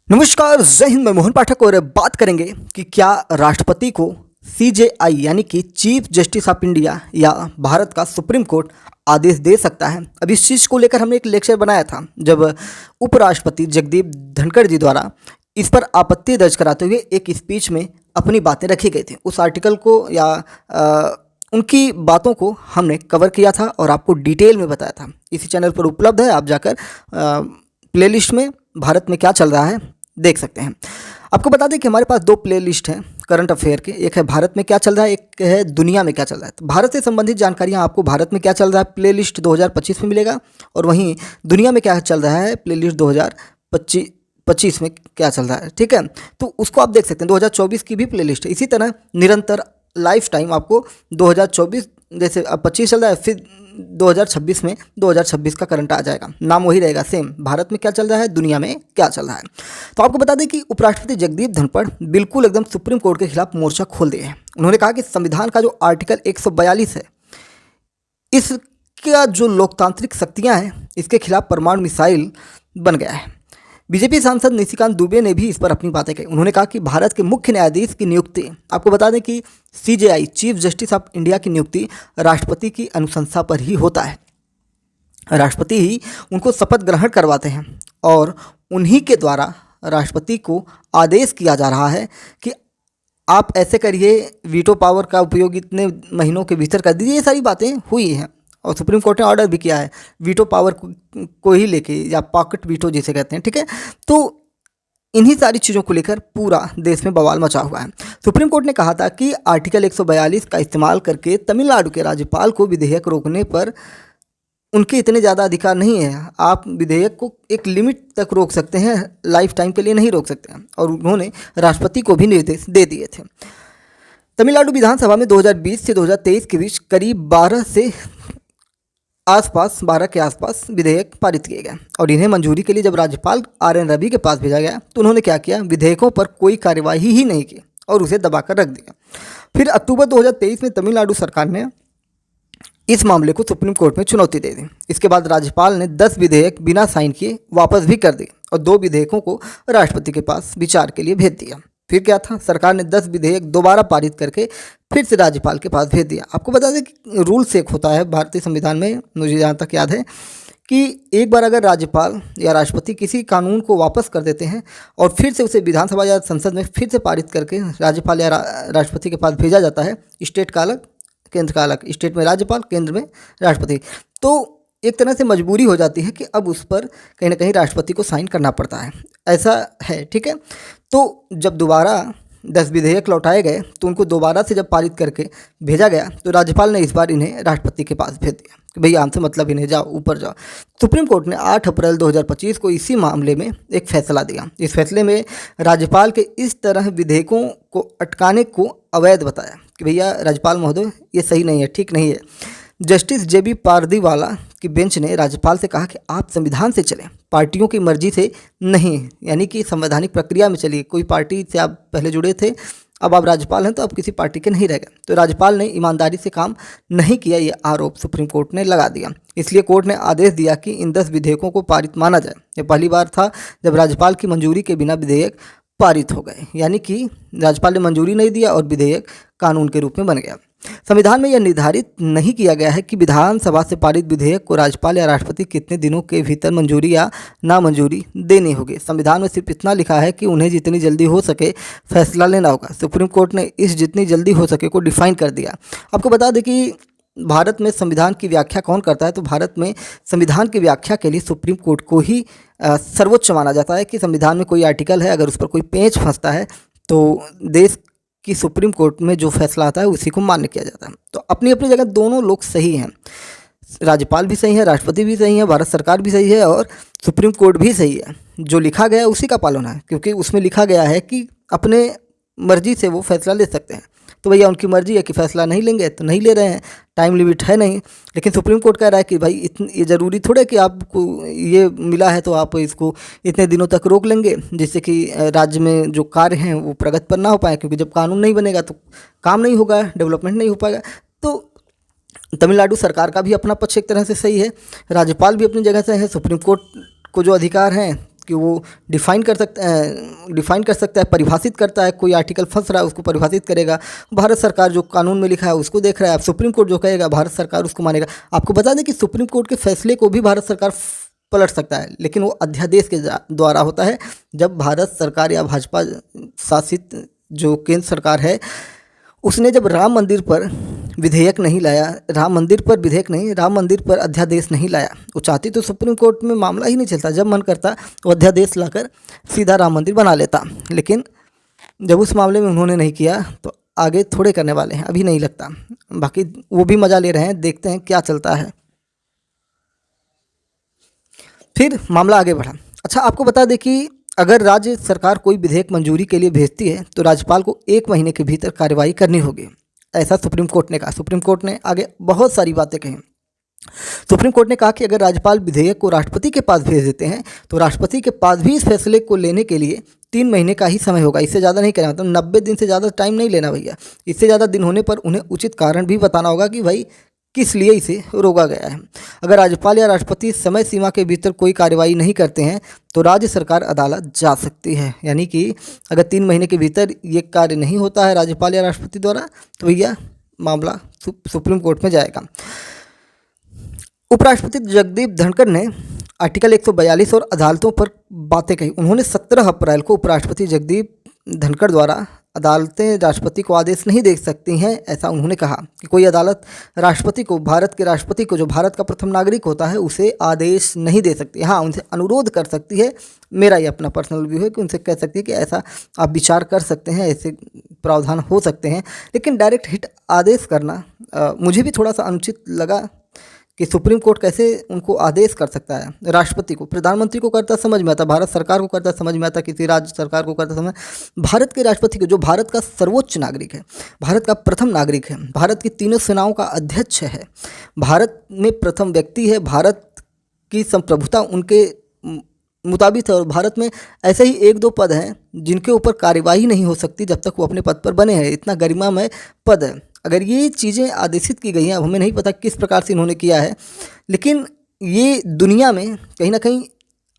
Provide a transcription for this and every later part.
नमस्कार, जय हिंद। मैं मोहन पाठक और बात करेंगे कि क्या राष्ट्रपति को सीजेआई यानी कि चीफ जस्टिस ऑफ इंडिया या भारत का सुप्रीम कोर्ट आदेश दे सकता है। अब इस चीज़ को लेकर हमने एक लेक्चर बनाया था जब उपराष्ट्रपति जगदीप धनखड़ जी द्वारा इस पर आपत्ति दर्ज कराते हुए एक स्पीच में अपनी बातें रखी गई थी। उस आर्टिकल को या उनकी बातों को हमने कवर किया था और आपको डिटेल में बताया था। इसी चैनल पर उपलब्ध है, आप जाकर प्लेलिस्ट में भारत में क्या चल रहा है देख सकते हैं। आपको बता दें कि हमारे पास दो प्लेलिस्ट हैं करंट अफेयर के, एक है भारत में क्या चल रहा है, एक है दुनिया में क्या चल रहा है। तो भारत से संबंधित जानकारियां आपको भारत में क्या चल रहा है प्लेलिस्ट 2025 में मिलेगा, और वहीं दुनिया में क्या चल रहा है प्लेलिस्ट 2025 में क्या चल रहा है। ठीक है, तो उसको आप देख सकते हैं। 2024 की भी प्लेलिस्ट है। इसी तरह निरंतर लाइफ टाइम आपको 2024 जैसे अब 25 चल रहा है, फिर 2026 में 2026 का करंट आ जाएगा। नाम वही रहेगा सेम, भारत में क्या चल रहा है, दुनिया में क्या चल रहा है। तो आपको बता दें कि उपराष्ट्रपति जगदीप धनखड़ बिल्कुल एकदम सुप्रीम कोर्ट के खिलाफ मोर्चा खोल दिए हैं। उन्होंने कहा कि संविधान का जो आर्टिकल 142 है, इसका जो लोकतांत्रिक शक्तियां हैं, इसके खिलाफ परमाणु मिसाइल बन गया है। बीजेपी सांसद निशिकांत दुबे ने भी इस पर अपनी बातें कही। उन्होंने कहा कि भारत के मुख्य न्यायाधीश की नियुक्ति, आपको बता दें कि CJI chief justice of India की नियुक्ति राष्ट्रपति की अनुशंसा पर ही होता है। राष्ट्रपति ही उनको शपथ ग्रहण करवाते हैं और उन्हीं के द्वारा राष्ट्रपति को आदेश किया जा रहा है कि आप ऐसे करिए, वीटो पावर का उपयोग इतने महीनों के भीतर कर दीजिए। ये सारी बातें हुई हैं और सुप्रीम कोर्ट ने ऑर्डर भी किया है वीटो पावर को ही लेके, या पॉकेट वीटो जिसे कहते हैं। ठीक है, तो इन्हीं सारी चीज़ों को लेकर पूरा देश में बवाल मचा हुआ है। सुप्रीम कोर्ट ने कहा था कि आर्टिकल 142 का इस्तेमाल करके तमिलनाडु के राज्यपाल को विधेयक रोकने पर उनके इतने ज़्यादा अधिकार नहीं है। आप विधेयक को एक लिमिट तक रोक सकते हैं, लाइफ टाइम के लिए नहीं रोक सकते हैं। और उन्होंने राष्ट्रपति को भी निर्देश दे दिए थे। तमिलनाडु विधानसभा में 2020 से 2023 के बीच करीब 12 के आसपास विधेयक पारित किए गए, और इन्हें मंजूरी के लिए जब राज्यपाल RN रवि के पास भेजा गया तो उन्होंने क्या किया, विधेयकों पर कोई कार्यवाही ही नहीं की और उसे दबाकर रख दिया। फिर अक्टूबर 2023 में तमिलनाडु सरकार ने इस मामले को सुप्रीम कोर्ट में चुनौती दे दी। इसके बाद राज्यपाल ने 10 विधेयक बिना साइन किए वापस भी कर दिए और 2 विधेयकों को राष्ट्रपति के पास विचार के लिए भेज दिया। फिर क्या था, सरकार ने 10 विधेयक दोबारा पारित करके फिर से राज्यपाल के पास भेज दिया। आपको बता दें कि रूल से एक होता है भारतीय संविधान में, मुझे जहाँ तक याद है कि एक बार अगर राज्यपाल या राष्ट्रपति किसी कानून को वापस कर देते हैं और फिर से उसे विधानसभा या संसद में फिर से पारित करके राज्यपाल या राष्ट्रपति के पास भेजा जाता है, स्टेट का अलग केंद्र का अलग, स्टेट में राज्यपाल केंद्र में राष्ट्रपति, तो एक तरह से मजबूरी हो जाती है कि अब उस पर कहीं ना कहीं राष्ट्रपति को साइन करना पड़ता है, ऐसा है। ठीक है, तो जब दोबारा 10 विधेयक लौटाए गए तो उनको दोबारा से जब पारित करके भेजा गया तो राज्यपाल ने इस बार इन्हें राष्ट्रपति के पास भेज दिया कि भैया हमसे मतलब इन्हें, जाओ ऊपर जाओ। सुप्रीम कोर्ट ने 8 अप्रैल 2025 को इसी मामले में एक फैसला दिया। इस फैसले में राज्यपाल के इस तरह विधेयकों को अटकाने को अवैध बताया कि भैया राज्यपाल महोदय ये सही नहीं है, ठीक नहीं है। जस्टिस JB पारदीवाला की बेंच ने राज्यपाल से कहा कि आप संविधान से चलें, पार्टियों की मर्जी से नहीं, यानी कि संवैधानिक प्रक्रिया में चलिए। कोई पार्टी से आप पहले जुड़े थे, अब आप राज्यपाल हैं तो अब किसी पार्टी के नहीं रह गए। तो राज्यपाल ने ईमानदारी से काम नहीं किया, ये आरोप सुप्रीम कोर्ट ने लगा दिया। इसलिए कोर्ट ने आदेश दिया कि इन 10 विधेयकों को पारित माना जाए। यह पहली बार था जब राज्यपाल की मंजूरी के बिना विधेयक पारित हो गए, यानी कि राज्यपाल ने मंजूरी नहीं दिया और विधेयक कानून के रूप में बन गया। संविधान में यह निर्धारित नहीं किया गया है कि विधानसभा से पारित विधेयक को राज्यपाल या राष्ट्रपति कितने दिनों के भीतर मंजूरी या नामंजूरी देनी होगी। संविधान में सिर्फ इतना लिखा है कि उन्हें जितनी जल्दी हो सके फैसला लेना होगा। सुप्रीम कोर्ट ने इस जितनी जल्दी हो सके को डिफाइन कर दिया। आपको बता दें कि भारत में संविधान की व्याख्या कौन करता है, तो भारत में संविधान की व्याख्या के लिए सुप्रीम कोर्ट को ही सर्वोच्च माना जाता है। कि संविधान में कोई आर्टिकल है, अगर उस पर कोई पेंच फंसता है तो देश की सुप्रीम कोर्ट में जो फैसला आता है उसी को मान्य किया जाता है। तो अपनी अपनी जगह दोनों लोग सही हैं, राज्यपाल भी सही है, राष्ट्रपति भी सही है, भारत सरकार भी सही है और सुप्रीम कोर्ट भी सही है। जो लिखा गया है उसी का पालन है, क्योंकि उसमें लिखा गया है कि अपने मर्जी से वो फैसला ले सकते हैं। तो भैया उनकी मर्जी है कि फैसला नहीं लेंगे तो नहीं ले रहे हैं, टाइम लिमिट है नहीं। लेकिन सुप्रीम कोर्ट कह रहा है कि भाई ये ज़रूरी थोड़ा है कि आपको ये मिला है तो आप इसको इतने दिनों तक रोक लेंगे, जिससे कि राज्य में जो कार्य हैं वो प्रगति पर ना हो पाए, क्योंकि जब कानून नहीं बनेगा तो काम नहीं होगा, डेवलपमेंट नहीं हो पाएगा। तो तमिलनाडु सरकार का भी अपना पक्ष एक तरह से सही है, राज्यपाल भी अपनी जगह से है, सुप्रीम कोर्ट को जो अधिकार हैं कि वो डिफाइन कर सकता है, परिभाषित करता है। कोई आर्टिकल फंस रहा है उसको परिभाषित करेगा। भारत सरकार जो कानून में लिखा है उसको देख रहा है। अब सुप्रीम कोर्ट जो कहेगा भारत सरकार उसको मानेगा। आपको बता दें कि सुप्रीम कोर्ट के फैसले को भी भारत सरकार पलट सकता है, लेकिन वो अध्यादेश के द्वारा होता है। जब भारत सरकार या भाजपा शासित जो केंद्र सरकार है उसने जब राम मंदिर पर विधेयक नहीं लाया, राम मंदिर पर अध्यादेश नहीं लाया, वो चाहती तो सुप्रीम कोर्ट में मामला ही नहीं चलता। जब मन करता वो अध्यादेश लाकर सीधा राम मंदिर बना लेता, लेकिन जब उस मामले में उन्होंने नहीं किया तो आगे थोड़े करने वाले हैं, अभी नहीं लगता। बाकी वो भी मज़ा ले रहे हैं, देखते हैं क्या चलता है। फिर मामला आगे बढ़ा। अच्छा, आपको बता दें कि अगर राज्य सरकार कोई विधेयक मंजूरी के लिए भेजती है तो राज्यपाल को 1 महीने के भीतर कार्रवाई करनी होगी, ऐसा सुप्रीम कोर्ट ने कहा। सुप्रीम कोर्ट ने आगे बहुत सारी बातें कही। सुप्रीम कोर्ट ने कहा कि अगर राज्यपाल विधेयक को राष्ट्रपति के पास भेज देते हैं तो राष्ट्रपति के पास भी इस फैसले को लेने के लिए 3 महीने का ही समय होगा, इससे ज़्यादा नहीं करना। मतलब 90 दिन से ज़्यादा टाइम नहीं लेना भैया। इससे ज़्यादा दिन होने पर उन्हें उचित कारण भी बताना होगा कि भाई किस लिए इसे रोका गया है। अगर राज्यपाल या राष्ट्रपति समय सीमा के भीतर कोई कार्रवाई नहीं करते हैं तो राज्य सरकार अदालत जा सकती है। यानी कि अगर 3 महीने के भीतर ये कार्य नहीं होता है राज्यपाल या राष्ट्रपति द्वारा तो भैया मामला सुप्रीम कोर्ट में जाएगा। उपराष्ट्रपति जगदीप धनखड़ ने आर्टिकल 142 और अदालतों पर बातें कही। उन्होंने 17 अप्रैल को उपराष्ट्रपति जगदीप धनखड़ द्वारा अदालतें राष्ट्रपति को आदेश नहीं दे सकती हैं, ऐसा उन्होंने कहा कि कोई अदालत राष्ट्रपति को, भारत के राष्ट्रपति को जो भारत का प्रथम नागरिक होता है, उसे आदेश नहीं दे सकती। हाँ, उनसे अनुरोध कर सकती है। मेरा ये अपना पर्सनल व्यू है कि उनसे कह सकती है कि ऐसा आप विचार कर सकते हैं, ऐसे प्रावधान हो सकते हैं। लेकिन डायरेक्ट हिट आदेश करना मुझे भी थोड़ा सा अनुचित लगा कि सुप्रीम कोर्ट कैसे उनको आदेश कर सकता है। राष्ट्रपति को, प्रधानमंत्री को करता समझ में आता, भारत सरकार को करता समझ में आता, किसी राज्य सरकार को करता समझ। भारत के राष्ट्रपति को, जो भारत का सर्वोच्च नागरिक है, भारत का प्रथम नागरिक है, भारत की तीनों सेनाओं का अध्यक्ष है, भारत में प्रथम व्यक्ति है, भारत की संप्रभुता उनके मुताबिक है। और भारत में ऐसे ही 1-2 पद हैं जिनके ऊपर कार्यवाही नहीं हो सकती जब तक वो अपने पद पर बने हैं। इतना गरिमामय पद है। अगर ये चीज़ें आदेशित की गई हैं, अब हमें नहीं पता किस प्रकार से इन्होंने किया है, लेकिन ये दुनिया में कहीं ना कहीं,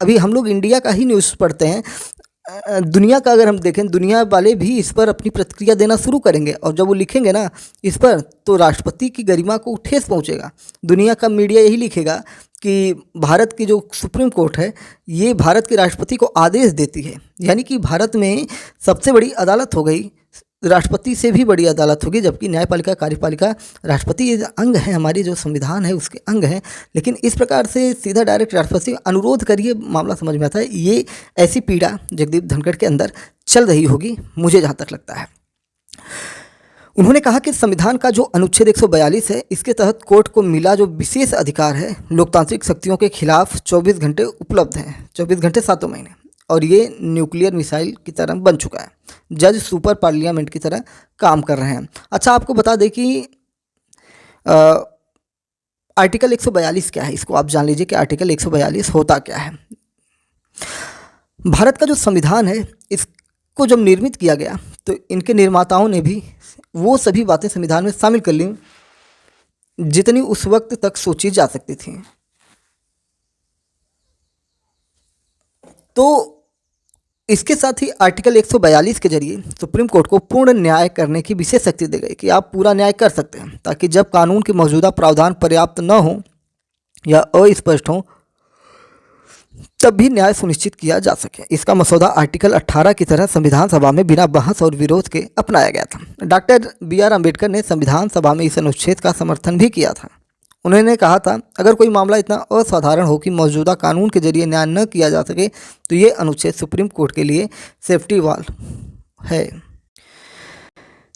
अभी हम लोग इंडिया का ही न्यूज़ पढ़ते हैं, दुनिया का अगर हम देखें, दुनिया वाले भी इस पर अपनी प्रतिक्रिया देना शुरू करेंगे। और जब वो लिखेंगे ना इस पर, तो राष्ट्रपति की गरिमा को ठेस पहुंचेगा। दुनिया का मीडिया यही लिखेगा कि भारत की जो सुप्रीम कोर्ट है ये भारत के राष्ट्रपति को आदेश देती है। यानी कि भारत में सबसे बड़ी अदालत हो गई, राष्ट्रपति से भी बड़ी अदालत होगी। जबकि न्यायपालिका, कार्यपालिका, राष्ट्रपति ये अंग है, हमारी जो संविधान है उसके अंग हैं। लेकिन इस प्रकार से सीधा डायरेक्ट राष्ट्रपति अनुरोध करिए, मामला समझ में आता है। ये ऐसी पीड़ा जगदीप धनखड़ के अंदर चल रही होगी, मुझे जहाँ तक लगता है। उन्होंने कहा कि संविधान का जो अनुच्छेद 142 है, इसके तहत कोर्ट को मिला जो विशेष अधिकार है, लोकतांत्रिक शक्तियों के खिलाफ 24 घंटे उपलब्ध हैं, 24 घंटे 7 महीने। और ये न्यूक्लियर मिसाइल की तरह बन चुका है। जज सुपर पार्लियामेंट की तरह काम कर रहे हैं। अच्छा, आपको बता दें कि आर्टिकल 142 क्या है, इसको आप जान लीजिए कि आर्टिकल 142 होता क्या है। भारत का जो संविधान है, इसको जब निर्मित किया गया तो इनके निर्माताओं ने भी वो सभी बातें संविधान में शामिल कर ली जितनी उस वक्त तक सोची जा सकती थी। तो इसके साथ ही आर्टिकल 142 के जरिए सुप्रीम कोर्ट को पूर्ण न्याय करने की विशेष शक्ति दी गई कि आप पूरा न्याय कर सकते हैं, ताकि जब कानून के मौजूदा प्रावधान पर्याप्त न हो या अस्पष्ट हो तब भी न्याय सुनिश्चित किया जा सके। इसका मसौदा आर्टिकल 18 की तरह संविधान सभा में बिना बहस और विरोध के अपनाया गया था। डॉक्टर BR अम्बेडकर ने संविधान सभा में इस अनुच्छेद का समर्थन भी किया था। उन्होंने कहा था, अगर कोई मामला इतना असाधारण हो कि मौजूदा कानून के जरिए न्याय न किया जा सके तो ये अनुच्छेद सुप्रीम कोर्ट के लिए सेफ्टी वॉल है।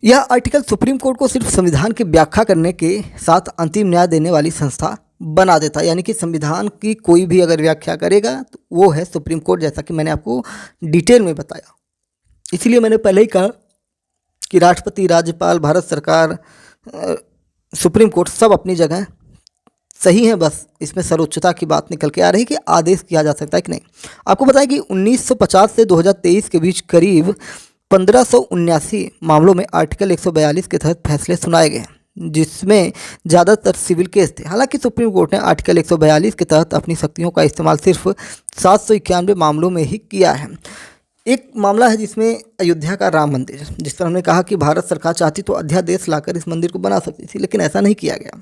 यह आर्टिकल सुप्रीम कोर्ट को सिर्फ संविधान की व्याख्या करने के साथ अंतिम न्याय देने वाली संस्था बना देता है। यानी कि संविधान की कोई भी अगर व्याख्या करेगा तो वो है सुप्रीम कोर्ट, जैसा कि मैंने आपको डिटेल में बताया। इसीलिए मैंने पहले ही कहा कि राष्ट्रपति, राज्यपाल, भारत सरकार, सुप्रीम कोर्ट सब अपनी जगह सही है। बस इसमें सर्वोच्चता की बात निकल के आ रही कि आदेश किया जा सकता है कि नहीं। आपको बताएं कि 1950 से 2023 के बीच करीब 1579 मामलों में आर्टिकल 142 के तहत फैसले सुनाए गए, जिसमें ज़्यादातर सिविल केस थे। हालांकि सुप्रीम कोर्ट ने आर्टिकल 142 के तहत अपनी शक्तियों का इस्तेमाल सिर्फ 791 मामलों में ही किया है। एक मामला है जिसमें अयोध्या का राम मंदिर, जिस पर हमने कहा कि भारत सरकार चाहती तो अध्यादेश लाकर इस मंदिर को बना सकती थी, लेकिन ऐसा नहीं किया गया।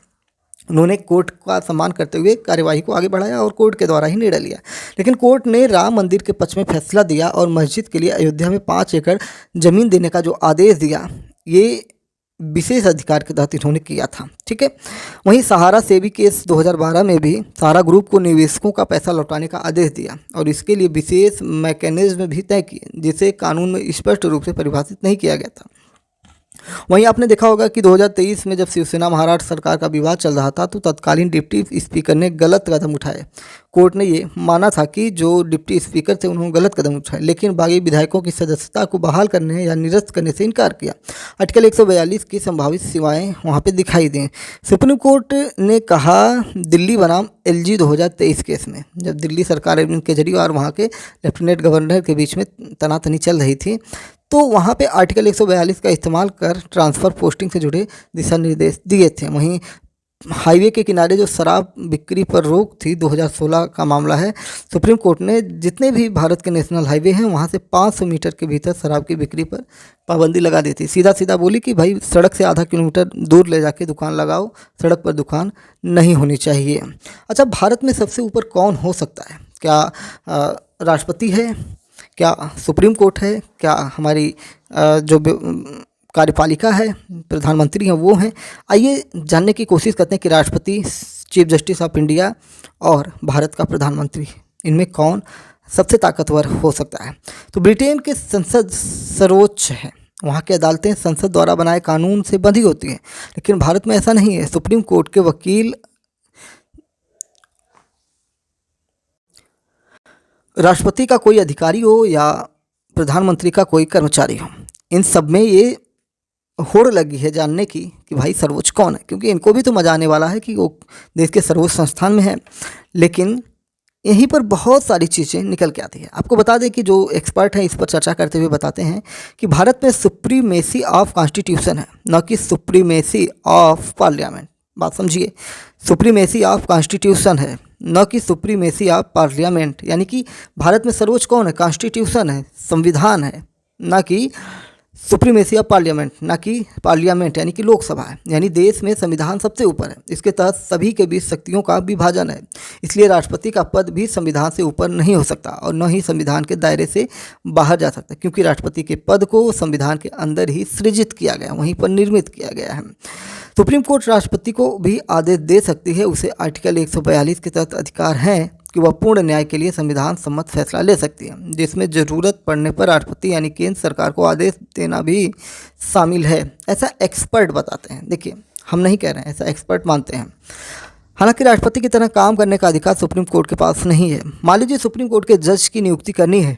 उन्होंने कोर्ट का सम्मान करते हुए कार्यवाही को आगे बढ़ाया और कोर्ट के द्वारा ही निर्णय लिया। लेकिन कोर्ट ने राम मंदिर के पक्ष में फैसला दिया और मस्जिद के लिए अयोध्या में 5 एकड़ जमीन देने का जो आदेश दिया, ये विशेष अधिकार के तहत इन्होंने किया था। ठीक है। वहीं सहारा सेबी केस 2012 में भी सहारा ग्रुप को निवेशकों का पैसा लौटाने का आदेश दिया और इसके लिए विशेष मैकेनिज्म भी तय किए, जिसे कानून में स्पष्ट रूप से परिभाषित नहीं किया गया था। वहीं आपने देखा होगा कि 2023 में जब शिवसेना महाराष्ट्र सरकार का विवाद चल रहा था, तो तत्कालीन डिप्टी स्पीकर ने गलत कदम उठाए। कोर्ट ने ये माना था कि जो डिप्टी स्पीकर थे उन्होंने गलत कदम उठाए, लेकिन बागी विधायकों की सदस्यता को बहाल करने या निरस्त करने से इनकार किया। आर्टिकल 142 की संभावित सीमाएं वहां पे दिखाई दें। सुप्रीम कोर्ट ने कहा दिल्ली बनाम एलजी 2023 केस में, जब दिल्ली सरकार अरविंद केजरीवाल और वहाँ के लेफ्टिनेंट गवर्नर के बीच में तनातनी चल रही थी, तो वहाँ पे आर्टिकल 142 का इस्तेमाल कर ट्रांसफ़र पोस्टिंग से जुड़े दिशा निर्देश दिए थे। वहीं हाईवे के किनारे जो शराब बिक्री पर रोक थी, 2016 का मामला है, सुप्रीम कोर्ट ने जितने भी भारत के नेशनल हाईवे हैं वहाँ से 500 मीटर के भीतर शराब की बिक्री पर पाबंदी लगा दी थी। सीधा सीधा बोली कि भाई सड़क से आधा किलोमीटर दूर ले जाके दुकान लगाओ, सड़क पर दुकान नहीं होनी चाहिए। अच्छा, भारत में सबसे ऊपर कौन हो सकता है? क्या राष्ट्रपति है? क्या सुप्रीम कोर्ट है? क्या हमारी जो कार्यपालिका है, प्रधानमंत्री हैं, वो हैं? आइए जानने की कोशिश करते हैं कि राष्ट्रपति, चीफ जस्टिस ऑफ इंडिया और भारत का प्रधानमंत्री, इनमें कौन सबसे ताकतवर हो सकता है? तो ब्रिटेन के संसद सर्वोच्च है, वहाँ की अदालतें संसद द्वारा बनाए कानून से बंधी होती हैं, लेकिन भारत में ऐसा नहीं है। सुप्रीम कोर्ट के वकील राष्ट्रपति का कोई अधिकारी हो या प्रधानमंत्री का कोई कर्मचारी हो, इन सब में ये होड़ लगी है जानने की कि भाई सर्वोच्च कौन है, क्योंकि इनको भी तो मजा आने वाला है कि वो देश के सर्वोच्च संस्थान में है। लेकिन यहीं पर बहुत सारी चीज़ें निकल के आती है। आपको बता दें कि जो एक्सपर्ट हैं इस पर चर्चा करते हुए बताते हैं कि भारत में सुप्रीमेसी ऑफ कॉन्स्टिट्यूशन है, न कि सुप्रीमेसी ऑफ पार्लियामेंट। बात समझिए, सुप्रीमेसी ऑफ कॉन्स्टिट्यूशन है, न कि सुप्रीमेसी ऑफ पार्लियामेंट। यानी कि भारत में सर्वोच्च कौन है? कॉन्स्टिट्यूशन है, संविधान है, ना कि सुप्रीमेसी ऑफ पार्लियामेंट, ना कि पार्लियामेंट यानी कि लोकसभा है। यानी देश में संविधान सबसे ऊपर है, इसके तहत सभी के बीच शक्तियों का विभाजन है। इसलिए राष्ट्रपति का पद भी संविधान से ऊपर नहीं हो सकता और न ही संविधान के दायरे से बाहर जा सकता, क्योंकि राष्ट्रपति के पद को संविधान के अंदर ही सृजित किया गया, वहीं पर निर्मित किया गया है। सुप्रीम कोर्ट राष्ट्रपति को भी आदेश दे सकती है, उसे आर्टिकल 142 के तहत अधिकार हैं कि वह पूर्ण न्याय के लिए संविधान सम्मत फैसला ले सकती है, जिसमें ज़रूरत पड़ने पर राष्ट्रपति यानी केंद्र सरकार को आदेश देना भी शामिल है, ऐसा एक्सपर्ट बताते हैं। देखिए, हम नहीं कह रहे हैं, ऐसा एक्सपर्ट मानते हैं। हालांकि राष्ट्रपति की तरह काम करने का अधिकार सुप्रीम कोर्ट के पास नहीं है। मान लीजिए सुप्रीम कोर्ट के जज की नियुक्ति करनी है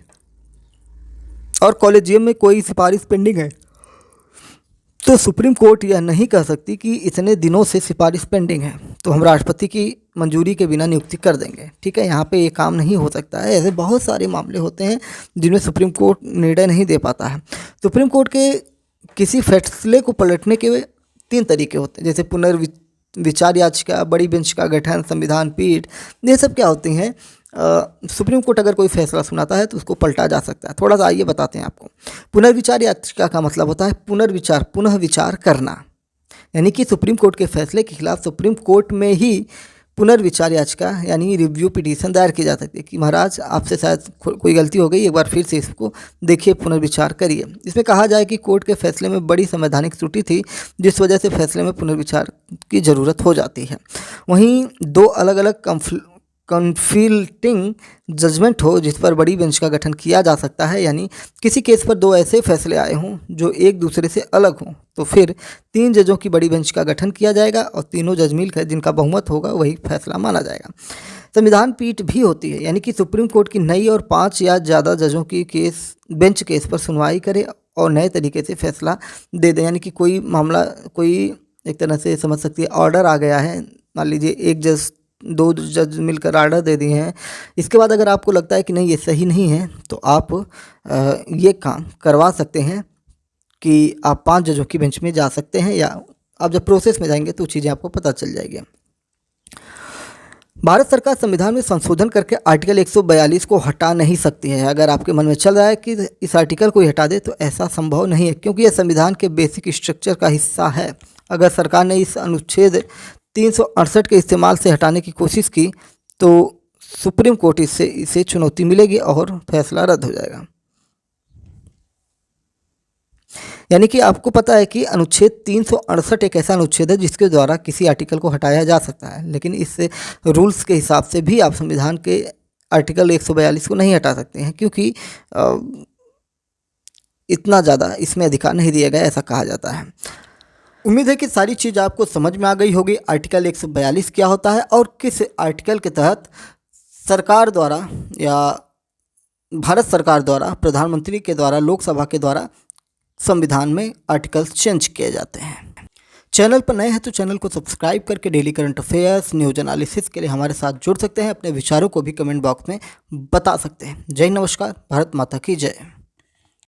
और कॉलेजियम में कोई सिफारिश पेंडिंग है, तो सुप्रीम कोर्ट यह नहीं कह सकती कि इतने दिनों से सिफारिश पेंडिंग है तो हम राष्ट्रपति की मंजूरी के बिना नियुक्ति कर देंगे। ठीक है, यहाँ पे ये काम नहीं हो सकता है। ऐसे बहुत सारे मामले होते हैं जिनमें सुप्रीम कोर्ट निर्णय नहीं दे पाता है। सुप्रीम कोर्ट के किसी फैसले को पलटने के 3 तरीके होते हैं, जैसे पुनर्विचार याचिका, बड़ी बेंच का गठन, संविधान पीठ। ये सब क्या होती हैं? सुप्रीम कोर्ट अगर कोई फैसला सुनाता है तो उसको पलटा जा सकता है। थोड़ा सा आइए बताते हैं आपको। पुनर्विचार याचिका का मतलब होता है पुनर्विचार, पुनः विचार करना, यानी कि सुप्रीम कोर्ट के फैसले के खिलाफ सुप्रीम कोर्ट में ही पुनर्विचार याचिका यानी रिव्यू पिटीशन दायर की जा सकती है कि महाराज आपसे शायद कोई गलती हो गई, एक बार फिर से इसको देखिए, पुनर्विचार करिए। इसमें कहा जाए कि कोर्ट के फैसले में बड़ी संवैधानिक त्रुटि थी, जिस वजह से फैसले में पुनर्विचार की ज़रूरत हो जाती है। वहीं 2 अलग अलग कन्फ्लिक्टिंग जजमेंट हो जिस पर बड़ी बेंच का गठन किया जा सकता है, यानी किसी केस पर 2 ऐसे फैसले आए हों जो एक दूसरे से अलग हों, तो फिर 3 जजों की बड़ी बेंच का गठन किया जाएगा और तीनों जज मिलकर जिनका बहुमत होगा वही फैसला माना जाएगा। संविधान पीठ भी होती है, यानी कि सुप्रीम कोर्ट की नई और 5 या ज़्यादा जजों की बेंच केस पर सुनवाई करे और नए तरीके से फैसला दे दे। यानी कि कोई मामला, कोई एक तरह से समझ सकती है ऑर्डर आ गया है, मान लीजिए 1 जज 2 जज मिलकर आर्डर दे दिए हैं, इसके बाद अगर आपको लगता है कि नहीं ये सही नहीं है तो आप ये काम करवा सकते हैं कि आप 5 जजों की बेंच में जा सकते हैं या आप जब प्रोसेस में जाएंगे तो चीज़ें आपको पता चल जाएगी। भारत सरकार संविधान में संशोधन करके आर्टिकल 142 को हटा नहीं सकती है। अगर आपके मन में चल रहा है कि इस आर्टिकल को ही हटा दे, तो ऐसा संभव नहीं है, क्योंकि यह संविधान के बेसिक स्ट्रक्चर का हिस्सा है। अगर सरकार ने इस अनुच्छेद 368 के इस्तेमाल से हटाने की कोशिश की तो सुप्रीम कोर्ट इसे चुनौती मिलेगी और फैसला रद्द हो जाएगा। यानी कि आपको पता है कि अनुच्छेद 368 एक ऐसा अनुच्छेद है जिसके द्वारा किसी आर्टिकल को हटाया जा सकता है, लेकिन इस रूल्स के हिसाब से भी आप संविधान के आर्टिकल 142 को नहीं हटा सकते हैं, क्योंकि इतना ज़्यादा इसमें अधिकार नहीं दिया गया, ऐसा कहा जाता है। उम्मीद है कि सारी चीज़ आपको समझ में आ गई होगी। आर्टिकल 142 क्या होता है और किस आर्टिकल के तहत सरकार द्वारा या भारत सरकार द्वारा, प्रधानमंत्री के द्वारा, लोकसभा के द्वारा संविधान में आर्टिकल्स चेंज किए जाते हैं। चैनल पर नए हैं तो चैनल को सब्सक्राइब करके daily current affairs, news analysis के लिए हमारे साथ जुड़ सकते हैं। अपने विचारों को भी कमेंट बॉक्स में बता सकते हैं। जय नमस्कार, भारत माता की जय।